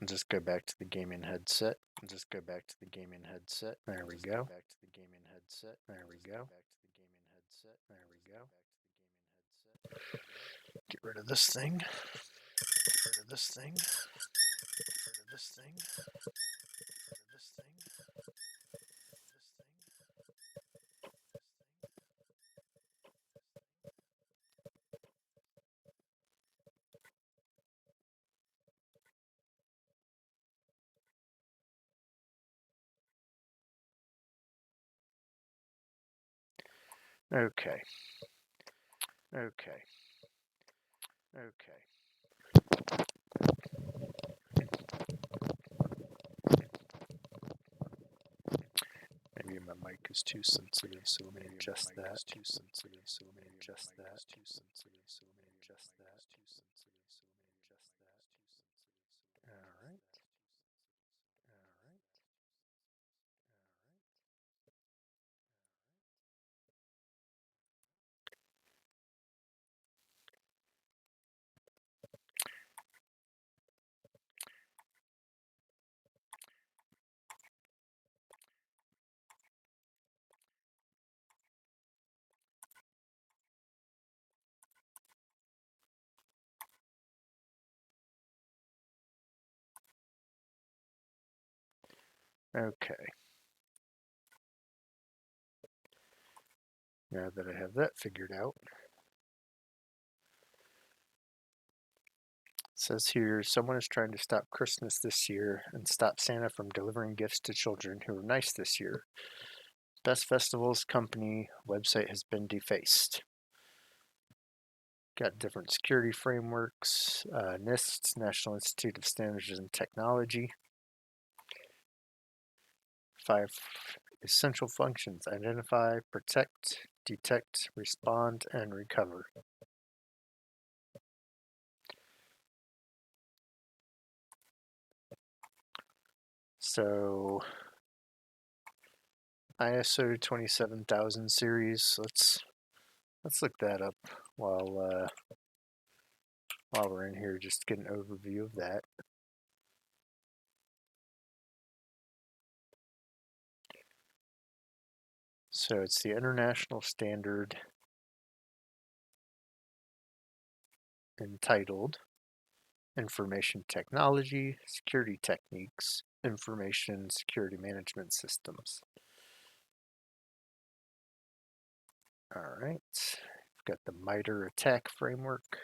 Just go back to the gaming headset. Just go back to the gaming headset. There we go. Back to the gaming headset. There we go. Back to the gaming headset. There we go. Get rid of this thing. Get rid of this thing. Get rid of this thing. Get rid of this thing. Okay. Okay. Okay. Maybe my mic is too sensitive, so let me adjust that. Too sensitive, so let me adjust that. Too sensitive, so let me adjust that. Too sensitive, so let me adjust that. All right. All right. Okay. Now that I have that figured out, it says here someone is trying to stop Christmas this year and stop Santa from delivering gifts to children who were nice this year. Best Festivals company website has been defaced. Got different security frameworks, NIST, National Institute of Standards and Technology. 5 essential functions: identify, protect, detect, respond, and recover. So ISO 27000 series, let's look that up while we're in here, just to get an overview of that. So it's the international standard entitled Information Technology, Security Techniques, Information Security Management Systems. All right, we've got the MITRE attack framework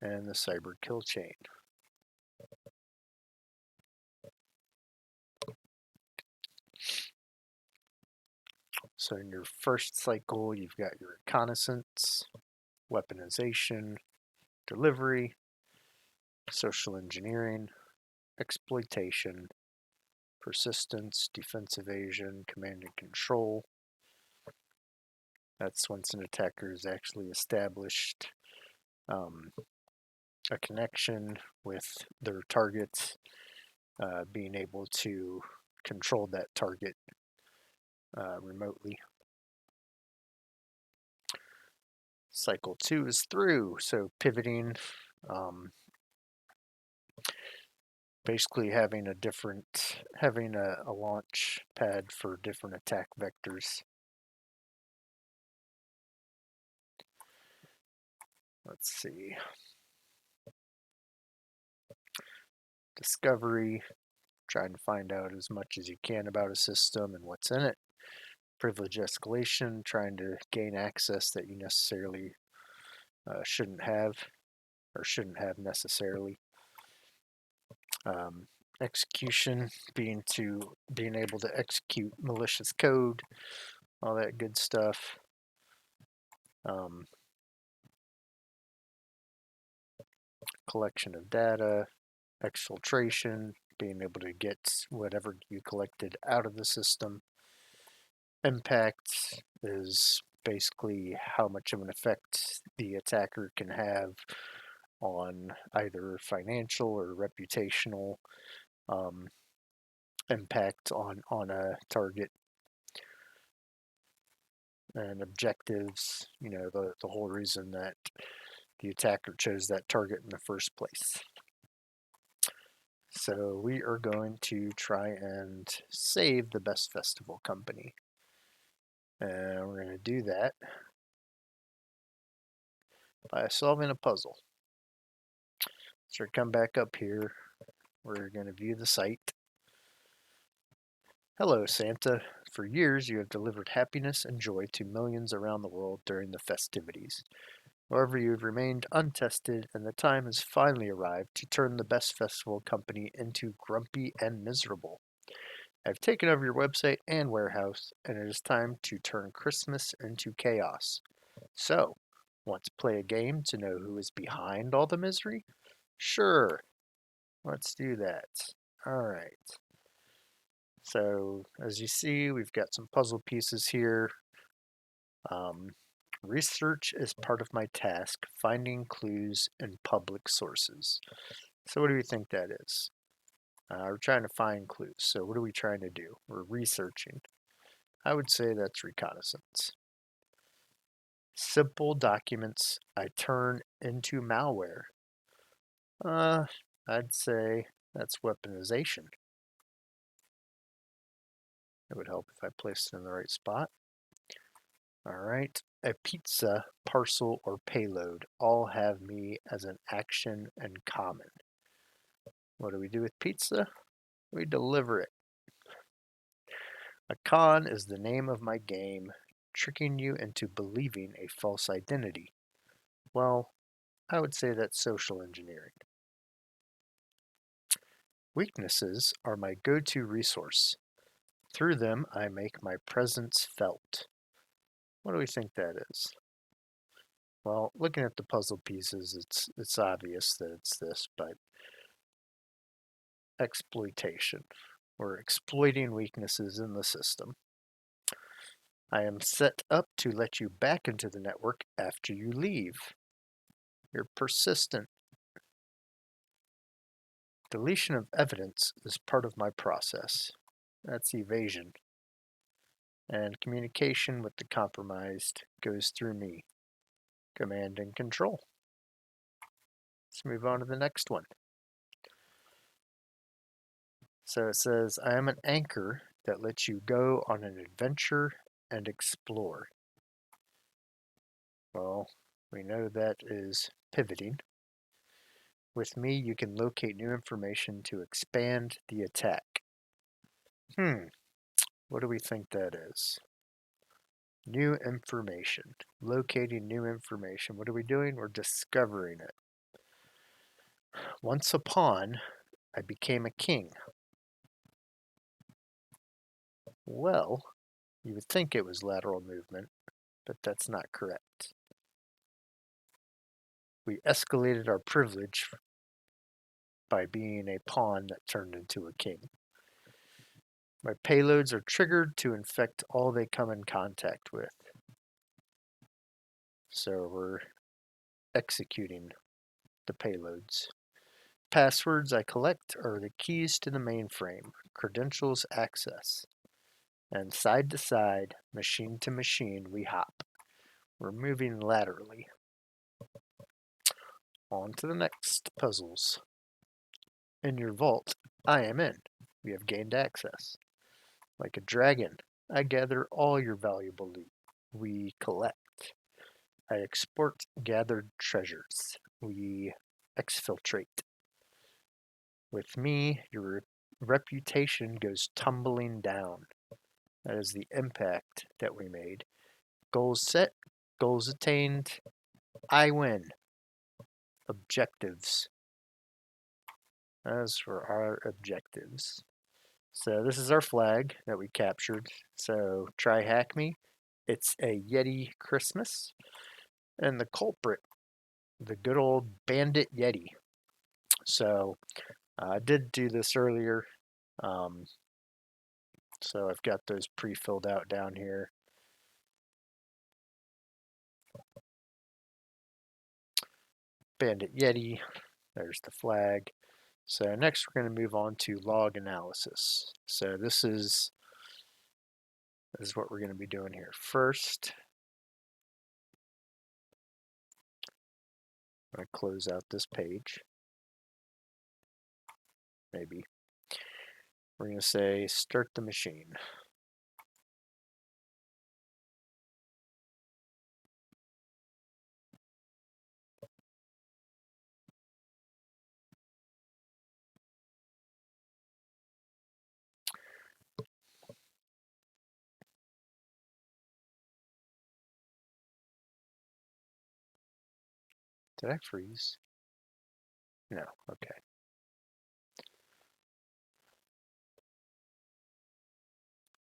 and the cyber kill chain. So in your first cycle, you've got your reconnaissance, weaponization, delivery, social engineering, exploitation, persistence, defense evasion, command and control. That's once an attacker has actually established a connection with their target, being able to control that target remotely. Cycle 2 is through, so pivoting, basically having a launch pad for different attack vectors. Let's see. Discovery, trying to find out as much as you can about a system and what's in it. Privilege escalation, trying to gain access that you necessarily shouldn't have necessarily. Execution, being able to execute malicious code, all that good stuff. Collection of data, exfiltration, being able to get whatever you collected out of the system. Impact is basically how much of an effect the attacker can have on either financial or reputational impact on a target. And objectives, the whole reason that the attacker chose that target in the first place. So we are going to try and save the Best Festival Company. And we're going to do that by solving a puzzle. So come back up here. We're going to view the site. Hello, Santa. For years, you have delivered happiness and joy to millions around the world during the festivities. However, you have remained untested, and the time has finally arrived to turn the Best Festival Company into grumpy and miserable. I've taken over your website and warehouse, and it is time to turn Christmas into chaos. So, want to play a game to know who is behind all the misery? Sure, let's do that. Alright. So, as you see, we've got some puzzle pieces here. Research is part of my task, finding clues in public sources. So what do you think that is? We're trying to find clues. So what are we trying to do? We're researching. I would say that's reconnaissance. Simple documents I turn into malware. I'd say that's weaponization. It would help if I placed it in the right spot. All right. A pizza, parcel, or payload all have me as an action in common. What do we do with pizza? We deliver it. A con is the name of my game, tricking you into believing a false identity. Well, I would say that's social engineering. Weaknesses are my go-to resource. Through them, I make my presence felt. What do we think that is? Well, looking at the puzzle pieces, it's obvious that it's this, but exploitation. We're exploiting weaknesses in the system. I am set up to let you back into the network after you leave. You're persistent. Deletion of evidence is part of my process. That's evasion. And communication with the compromised goes through me. Command and control. Let's move on to the next one. So it says, I am an anchor that lets you go on an adventure and explore. Well, we know that is pivoting. With me, you can locate new information to expand the attack. What do we think that is? New information. Locating new information. What are we doing? We're discovering it. Once a pawn, I became a king. Well, you would think it was lateral movement, but that's not correct. We escalated our privilege by being a pawn that turned into a king. My payloads are triggered to infect all they come in contact with. So we're executing the payloads. Passwords I collect are the keys to the mainframe, credentials access. And side to side, machine to machine, we hop. We're moving laterally. On to the next puzzles. In your vault, I am in. We have gained access. Like a dragon, I gather all your valuable loot. We collect. I export gathered treasures. We exfiltrate. With me, your reputation goes tumbling down. That is the impact that we made. Goals set, goals attained. I win. Objectives. As for our objectives. So this is our flag that we captured. So TryHackMe. It's a Yeti Christmas. And the culprit, the good old Bandit Yeti. So I did do this earlier. So I've got those pre-filled out down here. Bandit Yeti. There's the flag. So next we're going to move on to log analysis. So this is what we're going to be doing here. First, I'm going to close out this page. maybe. We're going to say start the machine. Did I freeze? No, okay.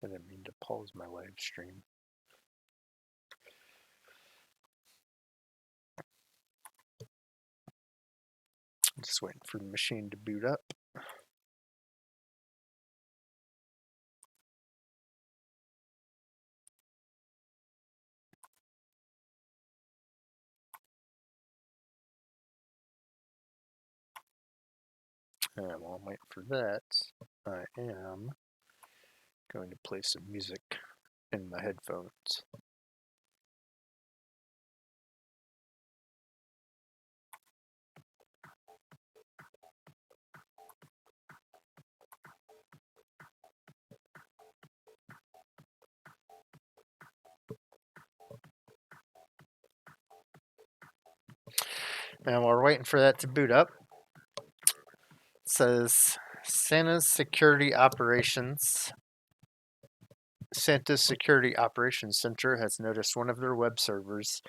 I didn't mean to pause my live stream. I'm just waiting for the machine to boot up. And while I'm waiting for that, I am going to play some music in my headphones. And while we're waiting for that to boot up, it says Santa's Security Operations Center has noticed one of their web servers,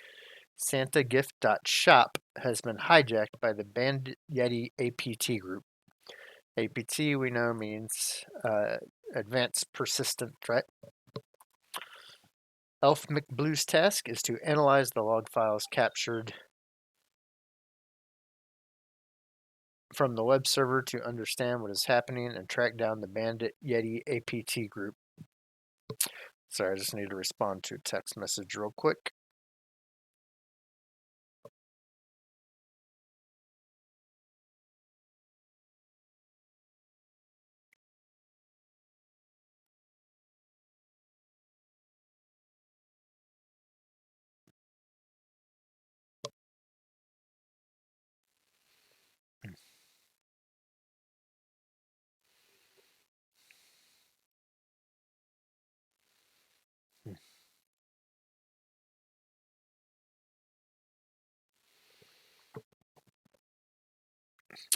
santagift.shop, has been hijacked by the Bandit Yeti APT group. APT, we know, means Advanced Persistent Threat. Elf McBlue's task is to analyze the log files captured from the web server to understand what is happening and track down the Bandit Yeti APT group. Sorry, I just need to respond to a text message real quick.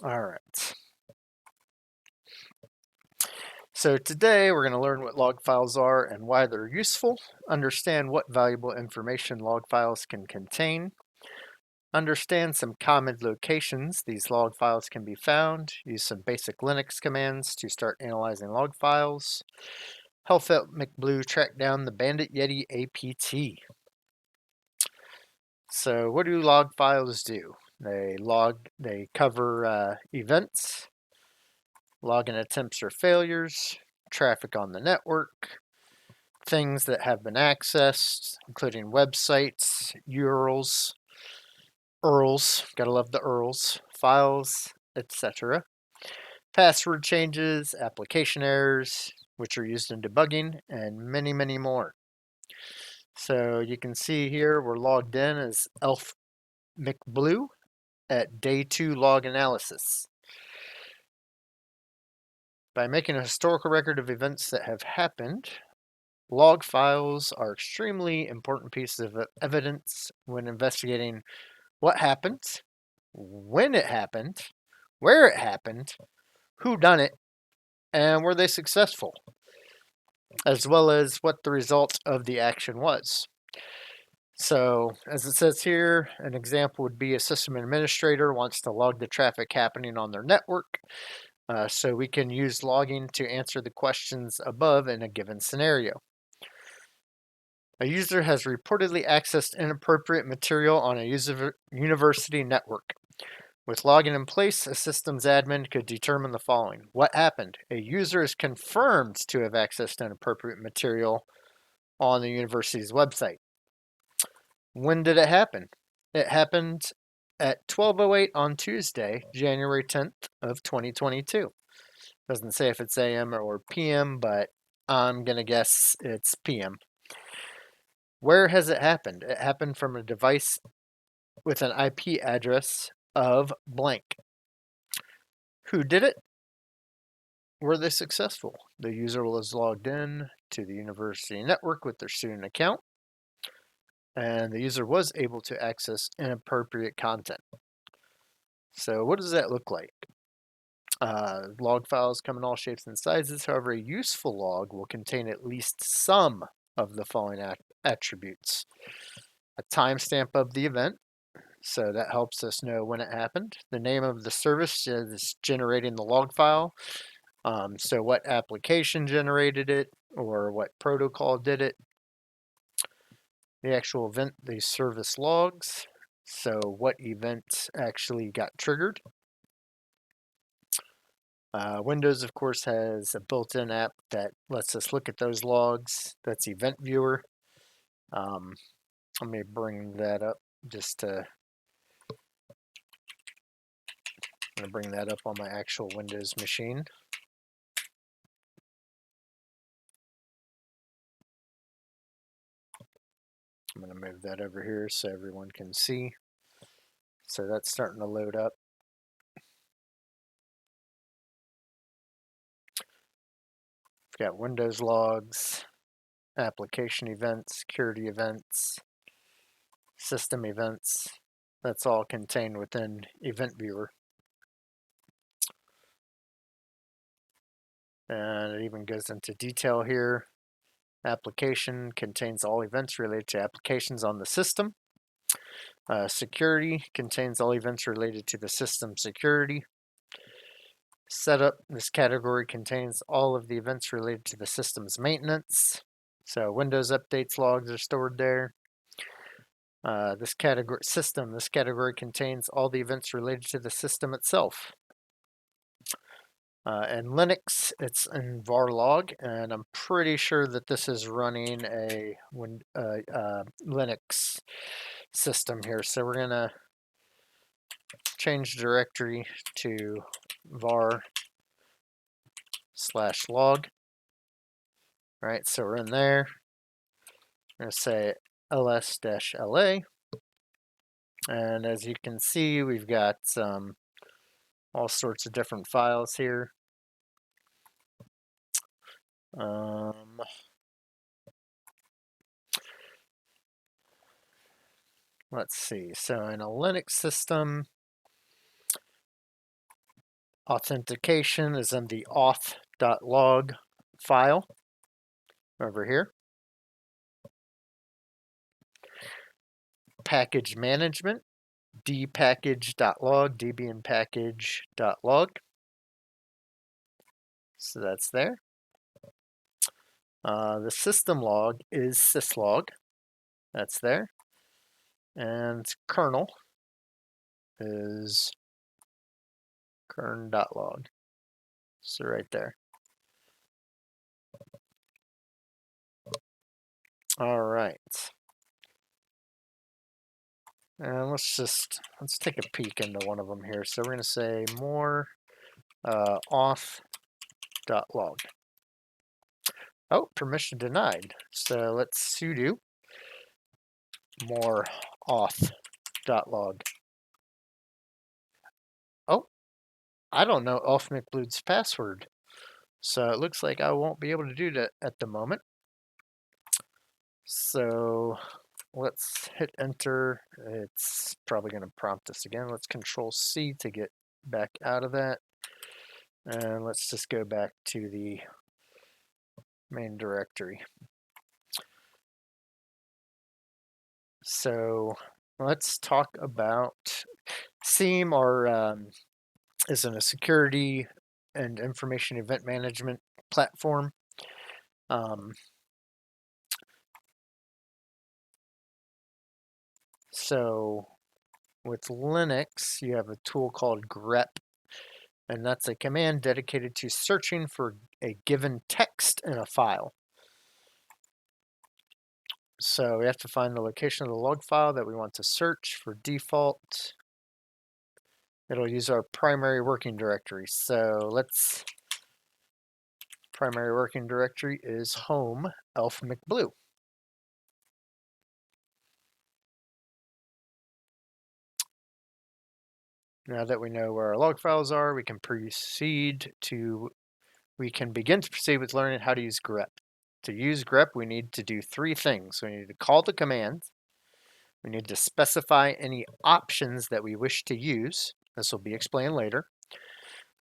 All right. So today we're going to learn what log files are and why they're useful, understand what valuable information log files can contain, understand some common locations these log files can be found, use some basic Linux commands to start analyzing log files, help McBlue track down the Bandit Yeti APT. So what do log files do? They cover events, login attempts or failures, traffic on the network, things that have been accessed, including websites, URLs, URLs, gotta love the URLs, files, etc. Password changes, application errors, which are used in debugging, and many, many more. So you can see here we're logged in as Elf McBlue at day 2 log analysis. By making a historical record of events that have happened, log files are extremely important pieces of evidence when investigating what happened, when it happened, where it happened, who done it, and were they successful, as well as what the result of the action was. So, as it says here, an example would be a system administrator wants to log the traffic happening on their network. So we can use logging to answer the questions above in a given scenario. A user has reportedly accessed inappropriate material on a university network. With logging in place, a systems admin could determine the following. What happened? A user is confirmed to have accessed inappropriate material on the university's website. When did it happen? It happened at 12:08 on Tuesday, January 10th of 2022. Doesn't say if it's AM or PM, but I'm going to guess it's PM. Where has it happened? It happened from a device with an IP address of blank. Who did it? were they successful? The user was logged in to the university network with their student account, and the user was able to access inappropriate content. So what does that look like? Log files come in all shapes and sizes. However, a useful log will contain at least some of the following attributes. A timestamp of the event, so that helps us know when it happened. The name of the service is generating the log file, so what application generated it or what protocol did it. The actual event, the service logs, so what event actually got triggered. Windows, of course, has a built-in app that lets us look at those logs. That's Event Viewer. Let me bring that up just to. I'm going to bring that up on my actual Windows machine. I'm going to move that over here so everyone can see. So that's starting to load up. We've got Windows logs, application events, security events, system events. That's all contained within Event Viewer. And it even goes into detail here. Application contains all events related to applications on the system. Security contains all events related to the system security. Setup, this category contains all of the events related to the system's maintenance. So Windows updates logs are stored there. This category contains all the events related to the system itself. And Linux, it's in var log, and I'm pretty sure that this is running a Linux system here. So we're gonna change directory to var/log. All right, so we're in there. I'm gonna say ls-la, and as you can see, we've got all sorts of different files here. Let's see. So in a Linux system, authentication is in the auth.log file over here. Package management, dpackage.log, dbnpackage.log. So that's there. The system log is syslog. That's there. And kernel is kern.log. So right there. All right. And let's take a peek into one of them here. So we're going to say more auth.log. Oh, permission denied. So let's sudo more auth.log. Oh, I don't know Elf McBlood's password. So it looks like I won't be able to do that at the moment. So let's hit enter. It's probably going to prompt us again. Let's Control C to get back out of that. And let's just go back to the main directory. So let's talk about SIEM, or isn't a security and information event management platform. So with Linux, you have a tool called grep, and that's a command dedicated to searching for a given text in a file. So we have to find the location of the log file that we want to search. For default, it'll use our primary working directory. So primary working directory is home Elf McBlue. Now that we know where our log files are, we can proceed to we can begin to proceed with learning how to use grep. To use grep, we need to do three things. We need to call the command. We need to specify any options that we wish to use. This will be explained later.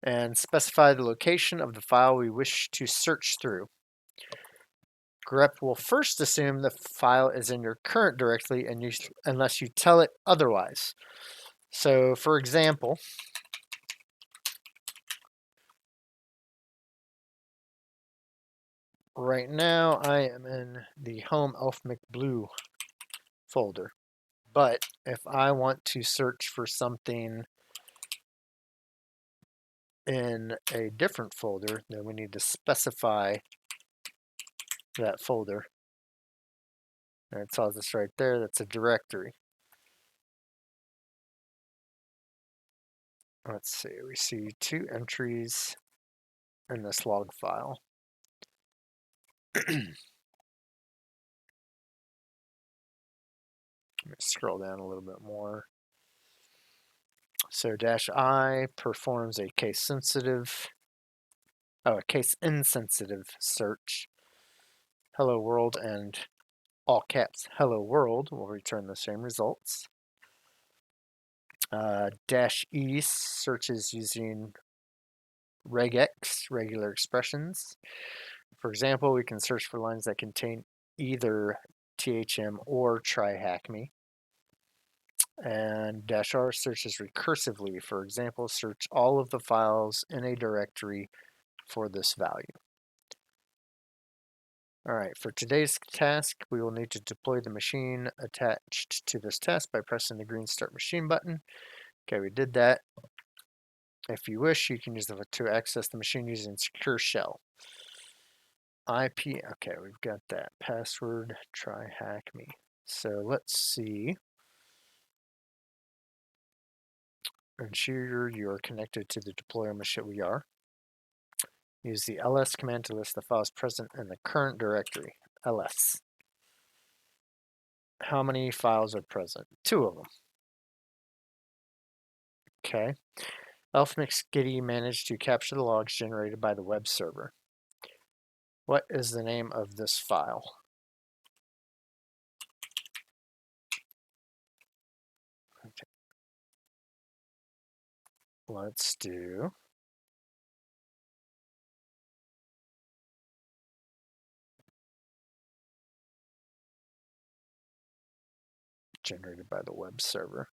And specify the location of the file we wish to search through. grep will first assume the file is in your current directory unless you tell it otherwise. So, for example, right now I am in the home elfmic blue folder. But if I want to search for something in a different folder, then we need to specify that folder. And it tells us right there that's a directory. Let's see, we see 2 entries in this log file. Let me scroll down a little bit more. So -I performs a case-insensitive search. Hello world and all caps hello world will return the same results. -E searches using regex, regular expressions. For example, we can search for lines that contain either THM or TryHackMe. And -R searches recursively. For example, search all of the files in a directory for this value. All right, for today's task, we will need to deploy the machine attached to this task by pressing the green Start Machine button. Okay, we did that. If you wish, you can use it to access the machine using Secure Shell. IP, okay, we've got that. Password, TryHackMe. So let's see. Ensure you are connected to the deployer machine. We are. Use the ls command to list the files present in the current directory. ls. How many files are present? 2 of them. Okay. elfmixgitty managed to capture the logs generated by the web server. What is the name of this file? Okay. Let's do generated by the web server.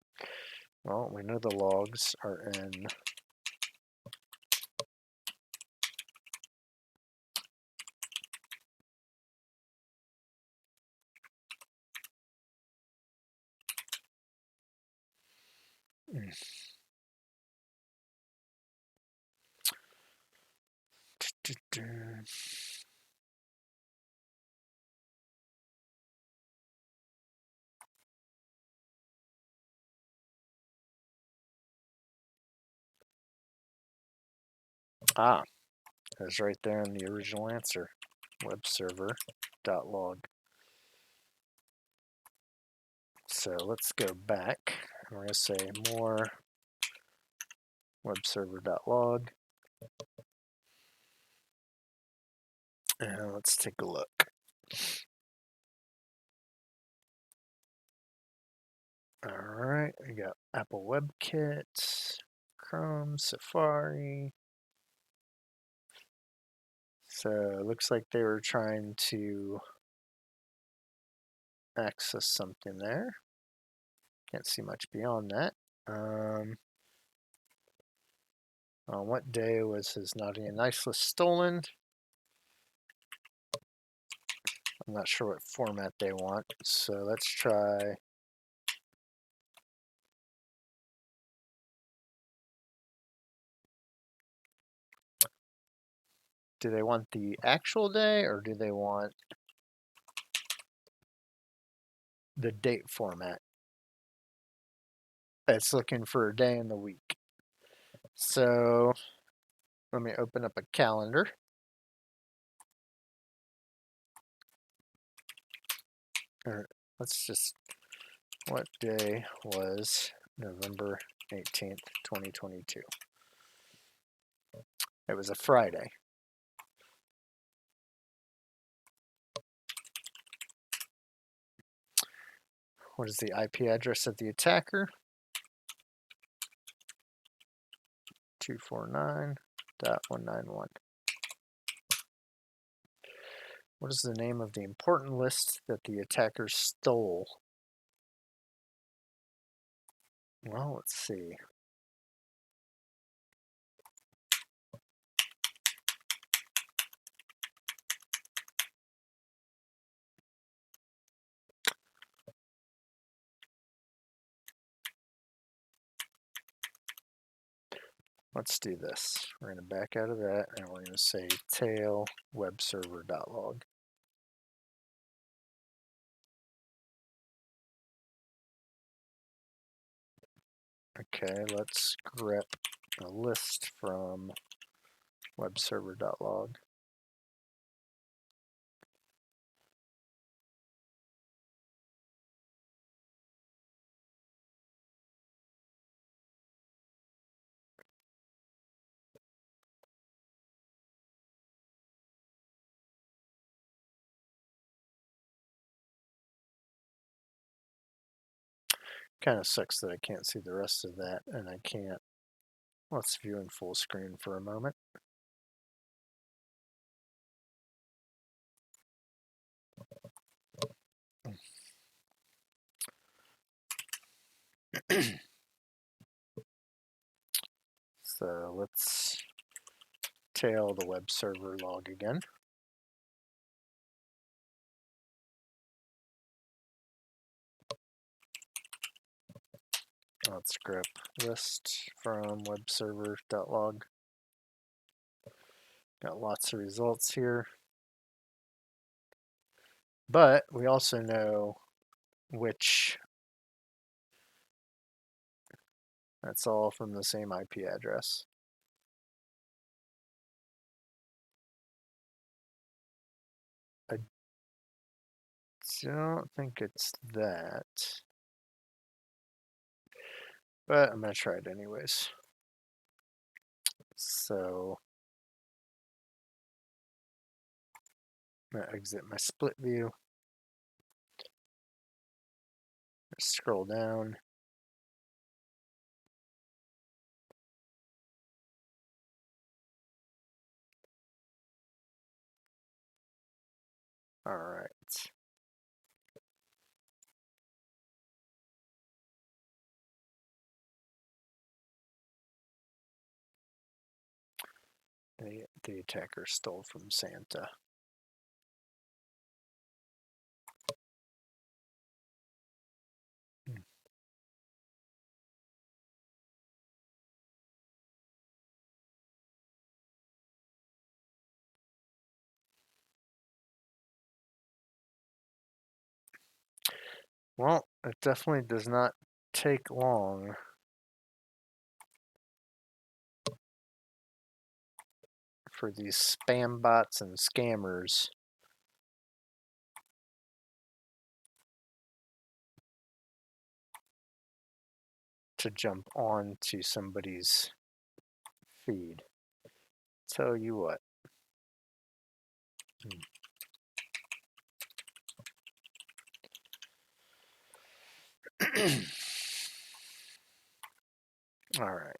Well, we know the logs are in it's right there in the original answer. Web server.log. So let's go back. We're going to say more web server.log. And let's take a look. All right, we got Apple WebKit, Chrome, Safari. So it looks like they were trying to access something there. Can't see much beyond that. On what day was his naughty and nice list stolen? I'm not sure what format they want, so let's try. Do they want the actual day or do they want the date format? It's looking for a day in the week. So let me open up a calendar. Or let's just, what day was November 18th, 2022? It was a Friday. what is the IP address of the attacker? 249.191. What is the name of the important list that the attacker stole? Well, let's see. Let's do this. We're going to back out of that, and we're going to say tail webserver.log. Okay, let's grep a list from webserver.log. Kind of sucks that I can't see the rest of that, and I can't. Let's view in full screen for a moment. So let's tail the web server log again. Let's grep list from webserver.log. Got lots of results here. But we also know which, that's all from the same IP address. I don't think it's that, but I'm going to try it anyways. So I'm going to exit my split view. Scroll down. All right. The attacker stole from Santa. Well, it definitely does not take long for these spam bots and scammers to jump on to somebody's feed. Tell you what. All right.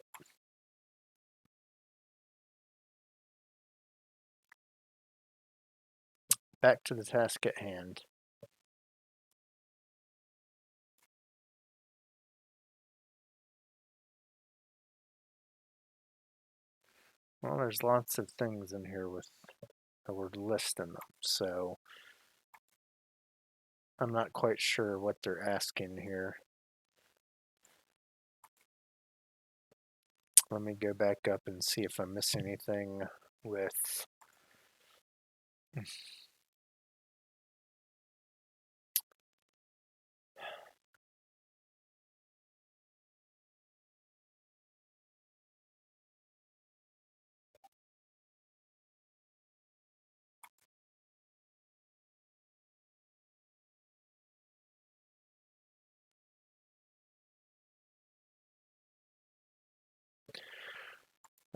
Back to the task at hand. Well, there's lots of things in here with the word list in them, so I'm not quite sure what they're asking here. Let me go back up and see if I'm missing anything with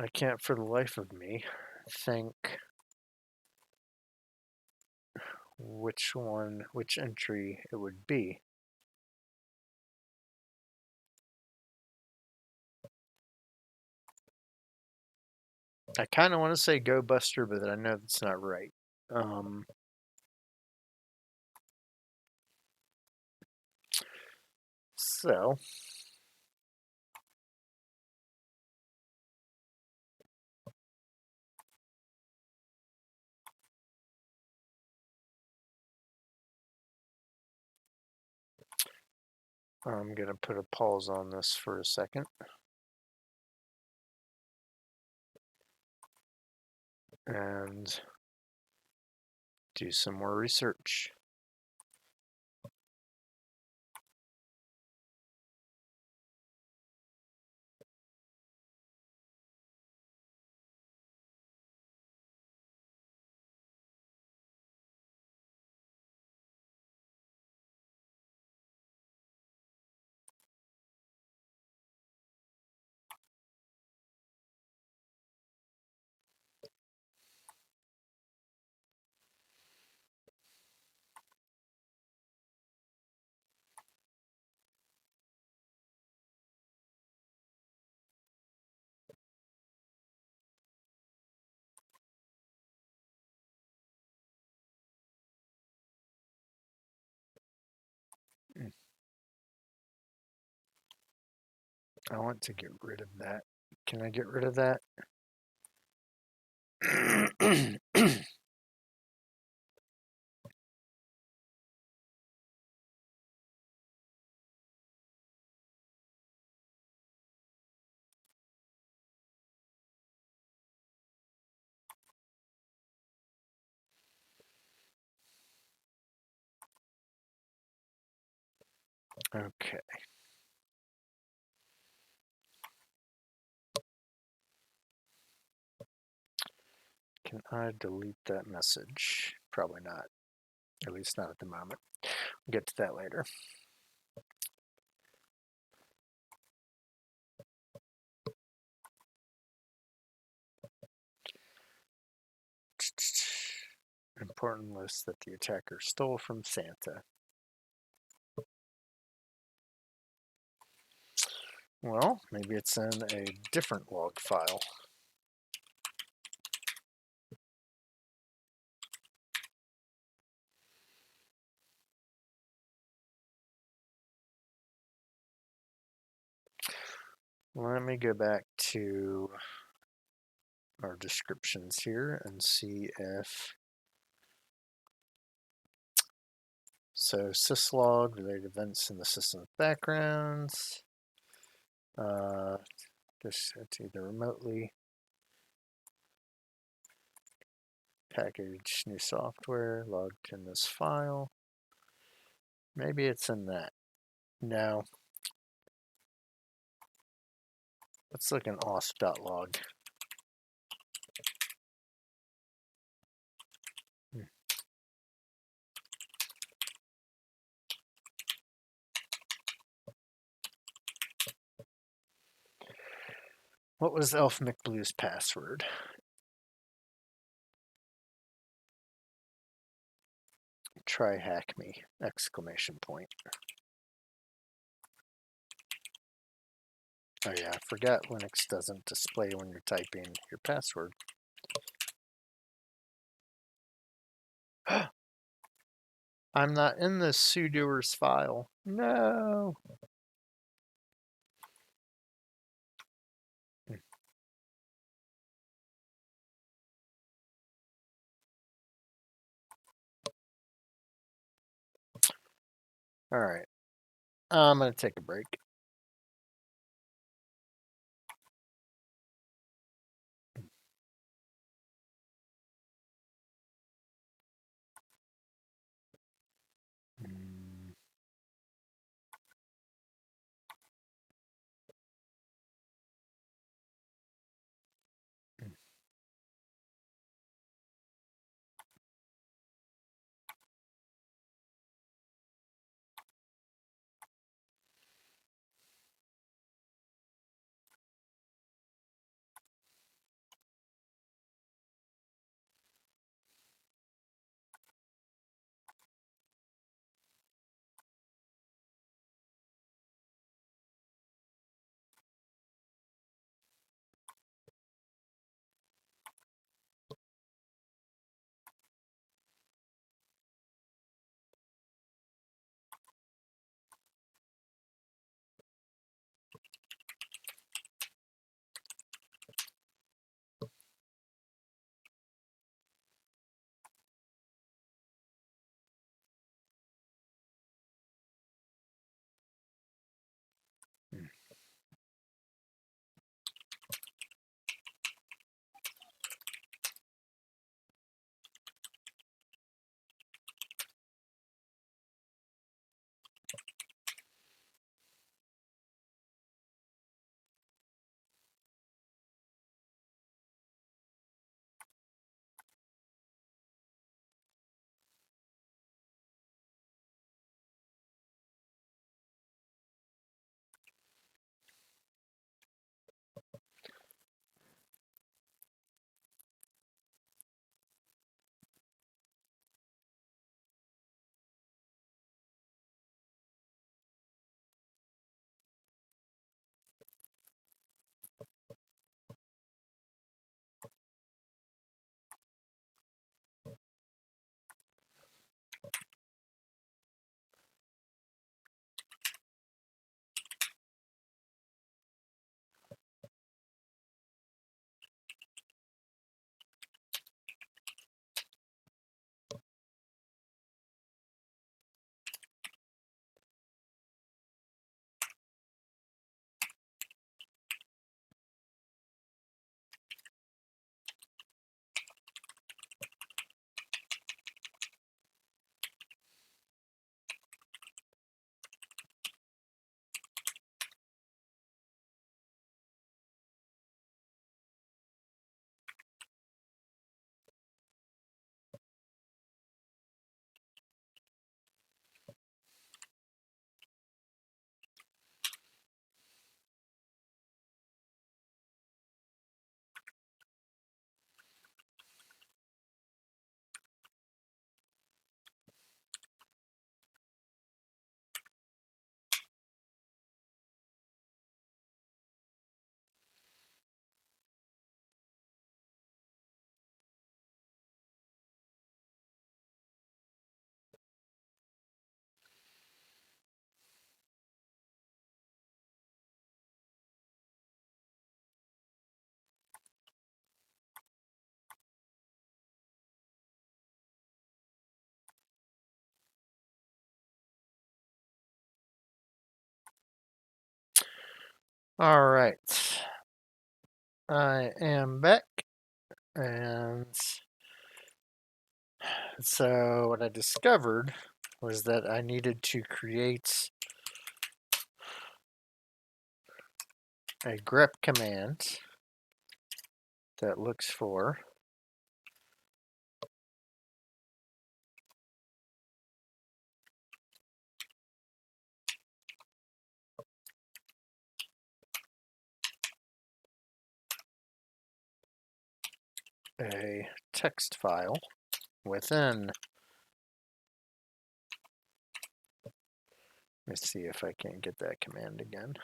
I can't for the life of me think which entry it would be. I kind of want to say Go Buster, but I know that's not right. So I'm going to put a pause on this for a second. And do some more research. I want to get rid of that. Can I get rid of that? Okay. Can I delete that message? Probably not. At least not at the moment. We'll get to that later. Important list that the attacker stole from Santa. Well, maybe it's in a different log file. Let me go back to our descriptions here and see if so syslog related events in the system backgrounds. This it's either remotely package new software logged in this file. Maybe it's in that. No. Let's look in auth.log. What was Elf McBlue's password? TryHackMe! Exclamation point. Oh yeah, I forgot Linux doesn't display when you're typing your password. I'm not in the sudoers file. No. All right. I'm going to take a break. All right. I am back. And so what I discovered was that I needed to create a grep command that looks for a text file within. Let me see if I can get that command again.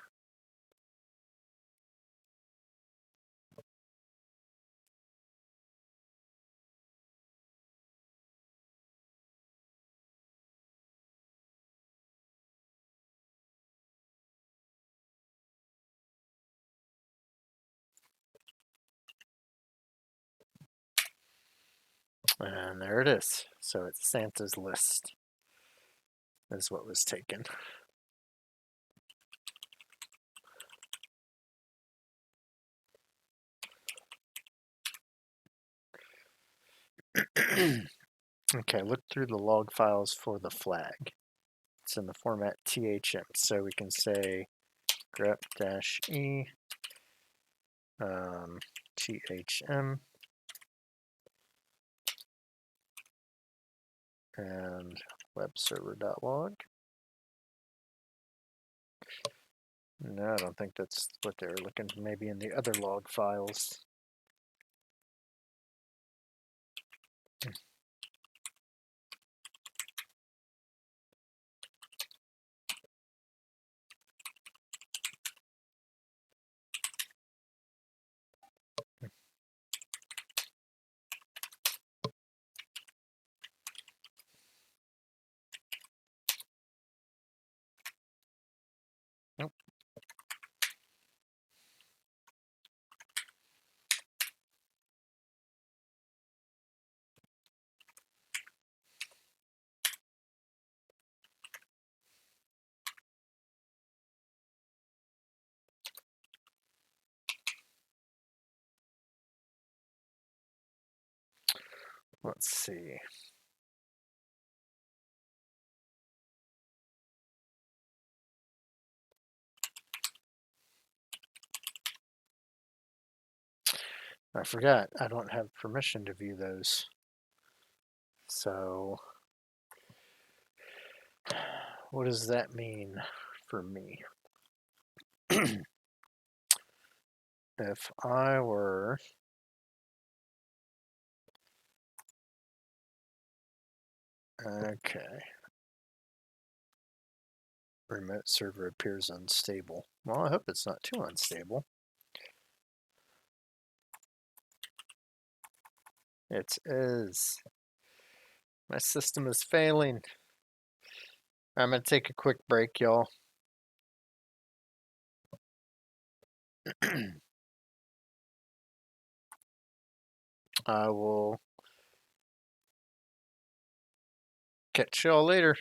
And there it is. So it's Santa's list is what was taken. Okay, look through the log files for the flag. It's in the format THM, so we can say grep-e THM and webserver.log. No, I don't think that's what they were looking for. Maybe in the other log files. Nope. Let's see. I forgot, I don't have permission to view those. So, what does that mean for me? If I were okay, remote server appears unstable. Well, I hope it's not too unstable. It is. My system is failing. I'm going to take a quick break, y'all. I will catch y'all later.